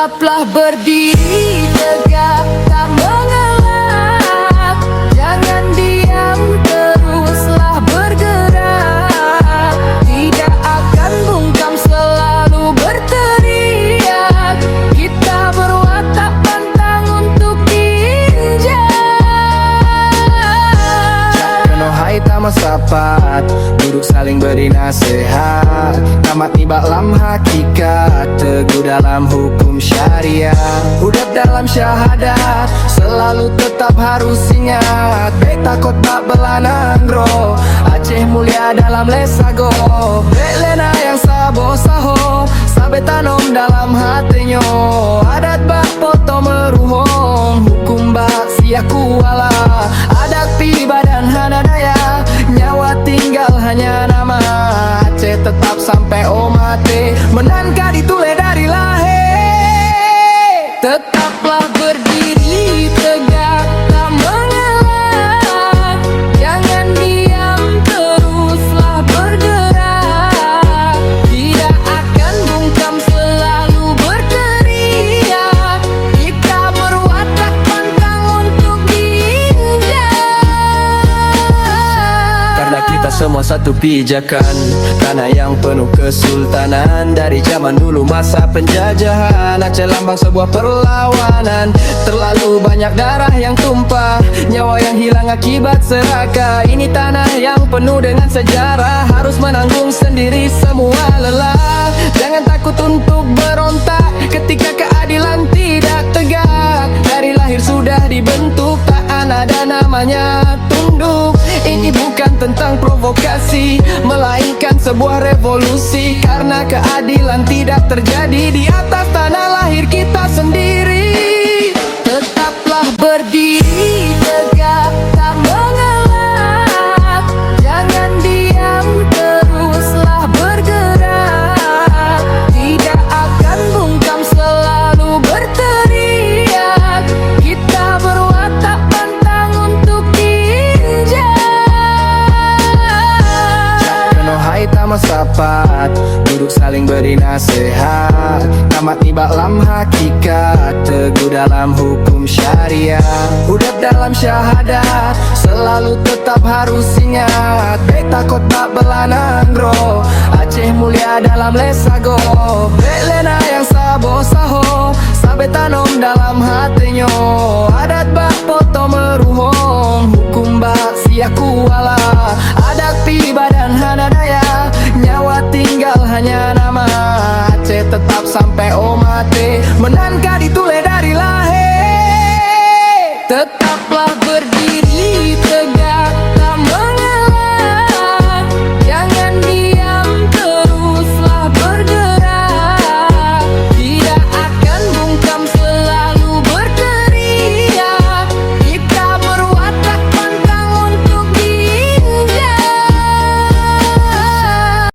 Tetaplah berdiri tegak, tak mengelak. Jangan diam, teruslah bergerak. Tidak akan bungkam, selalu berteriak. Kita berwatak pantang untuk diinjak. Hai tamat sapat, duduk saling beri nasihat. Tamat nibak lam hakikat, teguh dalam hukum syariah. Udap dalam syahadat, selalu tetap harus ingat. Bek takut bak belanang bro, Aceh mulia dalam lesago. Bek lena yang sabo saho, sabe tanom dalam hatinya. Adat bak poto meruhong, hukum bak siaku wala. Adat pi badan hana daya, nyawa tinggal hanya nama. Aceh tetap sampai mati, menangka ditule dari lahir. Tetaplah berdiri tegak, tak mengelak. Jangan diam, teruslah bergerak. Tidak akan bungkam, selalu berteriak. Kita berwatak pantang untuk diinjak. Karena kita semua satu pijakan, tanah yang penuh kesultanan. Dari zaman dulu masa penjajahan, Aceh lambang sebuah perlawanan. Terlalu banyak darah yang tumpah, nyawa yang hilang akibat serakah. Ini tanah yang penuh dengan sejarah, harus menanggung sendiri semua lelah. Jangan takut untuk berontak ketika keadilan tidak tegak. Dari lahir sudah dibentuk, tak ada namanya tunduk. Ini bukan tentang provokasi, melainkan sebuah revolusi. Karena keadilan tidak terjadi di atas tanah lahir kita sendiri. Tetaplah berdiri tegak, tak mengelak. Jangan diam, teruslah bergerak. Tidak akan bungkam, selalu berteriak. Kita berwatak pantang untuk diinjak. Hai tamat sapat, duduk saling beri nasihat. Tamat nibak lam hakikat, teguh dalam hukum syariah. Udap dalam syahadat, selalu tetap harus ingat. Bek takut bak belanang bro, Aceh mulia dalam lesago. Bek lena yang sabo saho, sabe tanom dalam hatinya. Adat bak poto meruhong, hukum bak siaku wala. Adat pi badan hana daya, nyawa tinggal hanya nama. Aceh tetap sampai mati, menangka ditule dari lahir. Tetap